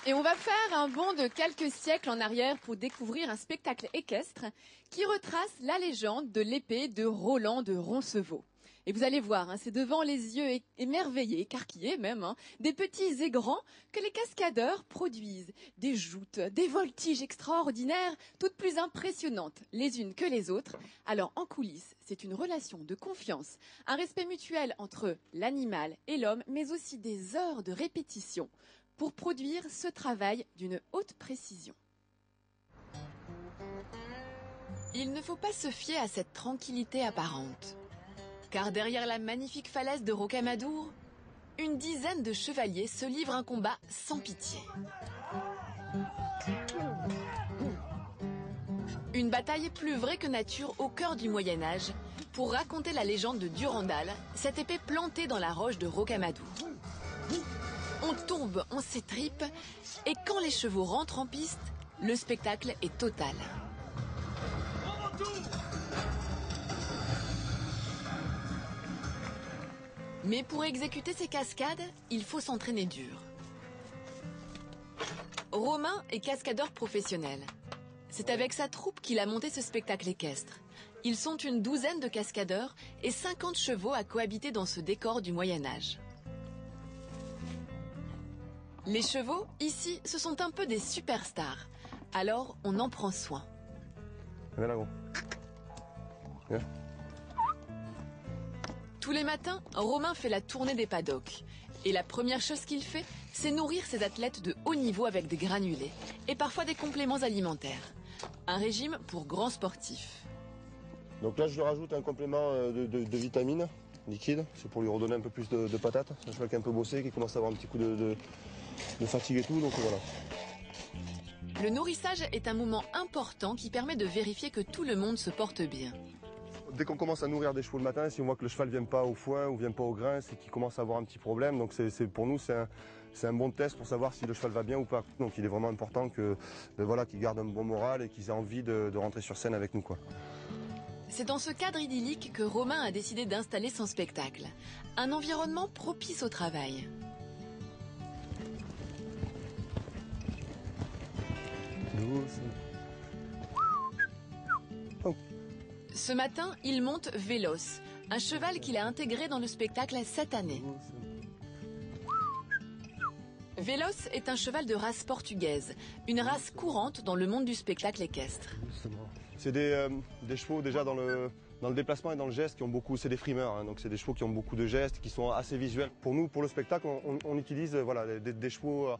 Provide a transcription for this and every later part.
Et on va faire un bond de quelques siècles en arrière pour découvrir un spectacle équestre qui retrace la légende de l'épée de Roland de Roncevaux. Et vous allez voir, c'est devant les yeux émerveillés, écarquillés même, des petits et grands, que les cascadeurs produisent des joutes, des voltiges extraordinaires, toutes plus impressionnantes les unes que les autres. Alors en coulisses, c'est une relation de confiance, un respect mutuel entre l'animal et l'homme, mais aussi des heures de répétition pour produire ce travail d'une haute précision. Il ne faut pas se fier à cette tranquillité apparente. Car derrière la magnifique falaise de Rocamadour, une dizaine de chevaliers se livrent un combat sans pitié. Une bataille plus vraie que nature au cœur du Moyen-Âge pour raconter la légende de Durandal, cette épée plantée dans la roche de Rocamadour. On tombe, on s'étripe, et quand les chevaux rentrent en piste, le spectacle est total. Mais pour exécuter ces cascades, il faut s'entraîner dur. Romain est cascadeur professionnel. C'est avec sa troupe qu'il a monté ce spectacle équestre. Ils sont une douzaine de cascadeurs et 50 chevaux à cohabiter dans ce décor du Moyen-Âge. Les chevaux, ici, ce sont un peu des superstars. Alors, on en prend soin. Viens là, gros. Viens. Tous les matins, Romain fait la tournée des paddocks. Et la première chose qu'il fait, c'est nourrir ses athlètes de haut niveau avec des granulés et parfois des compléments alimentaires. Un régime pour grands sportifs. Donc là, je lui rajoute un complément de vitamines liquides. C'est pour lui redonner un peu plus de patates. C'est un cheval qui est un peu bossé, qui commence à avoir un petit coup de fatigue et tout, donc voilà. Le nourrissage est un moment important qui permet de vérifier que tout le monde se porte bien. Dès qu'on commence à nourrir des chevaux le matin, si on voit que le cheval ne vient pas au foin ou ne vient pas au grain, c'est qu'il commence à avoir un petit problème. Donc pour nous, c'est un bon test pour savoir si le cheval va bien ou pas. Donc il est vraiment important qu'il garde un bon moral et qu'il ait envie de rentrer sur scène avec nous, quoi. C'est dans ce cadre idyllique que Romain a décidé d'installer son spectacle. Un environnement propice au travail. Oh. Ce matin, il monte Vélos, un cheval qu'il a intégré dans le spectacle cette année. Vélos est un cheval de race portugaise, une race courante dans le monde du spectacle équestre. C'est des chevaux déjà dans le déplacement et dans le geste qui ont beaucoup, c'est des frimeurs, donc c'est des chevaux qui ont beaucoup de gestes, qui sont assez visuels. Pour nous, pour le spectacle, on utilise des chevaux,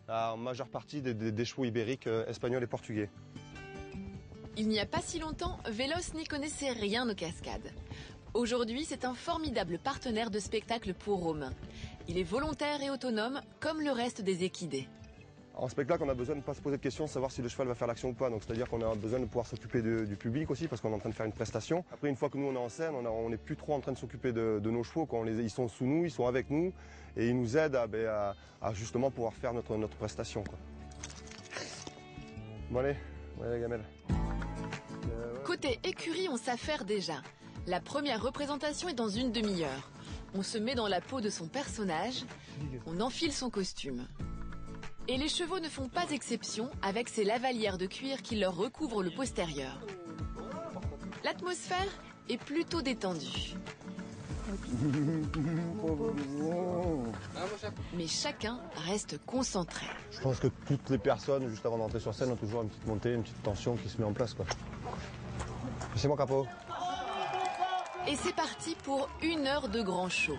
en majeure partie des chevaux ibériques, espagnols et portugais. Il n'y a pas si longtemps, Vélos n'y connaissait rien aux cascades. Aujourd'hui, c'est un formidable partenaire de spectacle pour Romain. Il est volontaire et autonome, comme le reste des équidés. En spectacle, on a besoin de ne pas se poser de questions, savoir si le cheval va faire l'action ou pas. Donc c'est-à-dire qu'on a besoin de pouvoir s'occuper du public aussi, parce qu'on est en train de faire une prestation. Après, une fois que nous on est en scène, on n'est plus trop en train de s'occuper de nos chevaux. Ils sont sous nous, ils sont avec nous, et ils nous aident à justement pouvoir faire notre prestation, quoi. Bon allez la gamelle. Côté écurie, on s'affaire déjà. La première représentation est dans une demi-heure. On se met dans la peau de son personnage, on enfile son costume. Et les chevaux ne font pas exception avec ces lavalières de cuir qui leur recouvrent le postérieur. L'atmosphère est plutôt détendue. Mais chacun reste concentré. Je pense que toutes les personnes, juste avant d'entrer sur scène, ont toujours une petite montée, une petite tension qui se met en place, quoi. C'est mon capot. Et c'est parti pour 1 heure de grand show.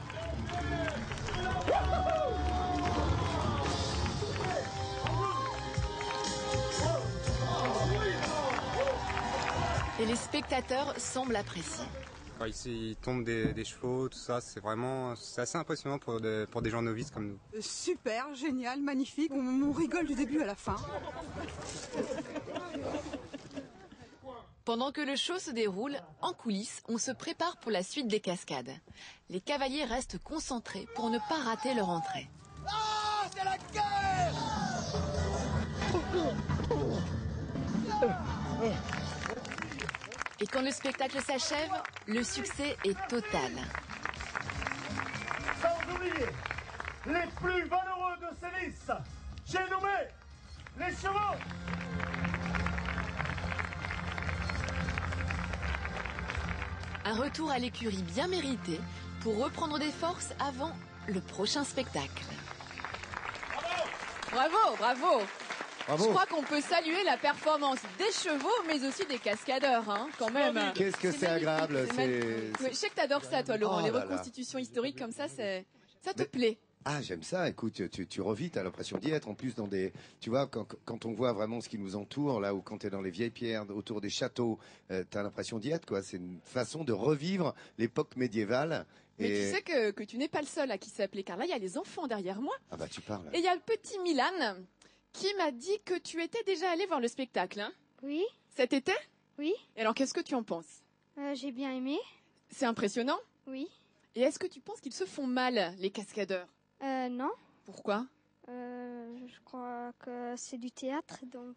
Et les spectateurs semblent apprécier. Ici, il tombe des chevaux, tout ça, c'est assez impressionnant pour des gens novices comme nous. Super, génial, magnifique, on rigole du début à la fin. Pendant que le show se déroule, en coulisses, on se prépare pour la suite des cascades. Les cavaliers restent concentrés pour ne pas rater leur entrée. Ah, c'est la guerre! Et quand le spectacle s'achève, le succès est total. Sans oublier les plus valeureux de ces listes, j'ai nommé Les chevaux. Un retour à l'écurie bien mérité pour reprendre des forces avant le prochain spectacle. Bravo, bravo. Bravo. Je crois qu'on peut saluer la performance des chevaux, mais aussi des cascadeurs, hein, quand même. Qu'est-ce que c'est agréable. magnifique. Oui, je sais que t'adores ça, toi, Laurent. Oh Les là là. reconstitutions historiques comme ça, ça te plaît. Ah, j'aime ça. Écoute, tu revis, t'as l'impression d'y être. En plus, tu vois, quand on voit vraiment ce qui nous entoure, là, ou quand t'es dans les vieilles pierres autour des châteaux, t'as l'impression d'y être, quoi. C'est une façon de revivre l'époque médiévale. Mais tu sais que tu n'es pas le seul à qui s'appeler, car là, il y a les enfants derrière moi. Ah bah, tu parles. Et il y a le petit Milan qui m'a dit que tu étais déjà allé voir le spectacle, hein. Oui, Cet été? oui, Et alors, qu'est-ce que tu en penses? j'ai bien aimé. C'est impressionnant? Oui. Et est-ce que tu penses qu'ils se font mal, les cascadeurs? Non, Pourquoi? je crois que c'est du théâtre, donc...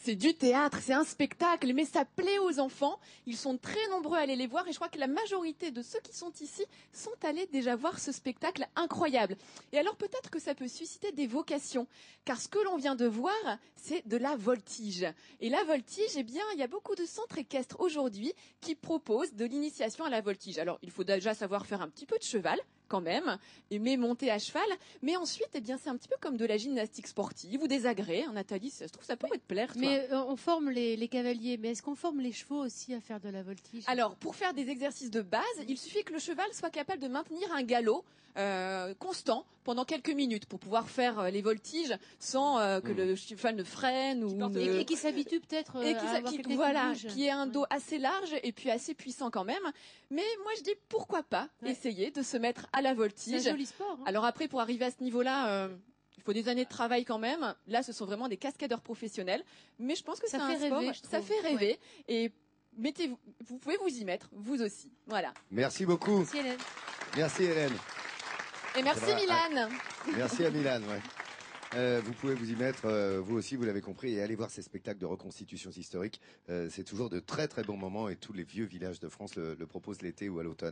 C'est du théâtre, c'est un spectacle, mais ça plaît aux enfants. Ils sont très nombreux à aller les voir et je crois que la majorité de ceux qui sont ici sont allés déjà voir ce spectacle incroyable. Et alors peut-être que ça peut susciter des vocations, car ce que l'on vient de voir, c'est de la voltige. Et la voltige, eh bien, il y a beaucoup de centres équestres aujourd'hui qui proposent de l'initiation à la voltige. Alors, il faut déjà savoir faire un petit peu de cheval, quand même, aimer monter à cheval, mais ensuite, eh bien, c'est un petit peu comme de la gymnastique sportive ou des agrès. Hein, Nathalie, je trouve que ça pourrait te plaire, toi. Mais on forme les cavaliers, mais est-ce qu'on forme les chevaux aussi à faire de la voltige? Alors, pour faire des exercices de base, il suffit que le cheval soit capable de maintenir un galop constant pendant quelques minutes pour pouvoir faire les voltiges sans que le cheval ne freine Et qui s'habitue peut-être à avoir quelqu'un qui bouge. qui ait un dos assez large et puis assez puissant quand même. Mais moi, je dis pourquoi pas essayer de se mettre à la C'est voltige. un joli sport. Hein. Alors après, pour arriver à ce niveau-là, il faut des années de travail quand même. Là, ce sont vraiment des cascadeurs professionnels. Mais je pense que Ça c'est fait un sport, rêver, je ça trouve. fait rêver. Et mettez-vous, vous pouvez vous y mettre, vous aussi. Voilà. Merci beaucoup. Merci Hélène. Merci Hélène. Et merci C'est vrai, Milan. Merci à Milan, vous pouvez vous y mettre, vous aussi, vous l'avez compris, et aller voir ces spectacles de reconstitutions historiques. C'est toujours de très très bons moments et tous les vieux villages de France le proposent l'été ou à l'automne.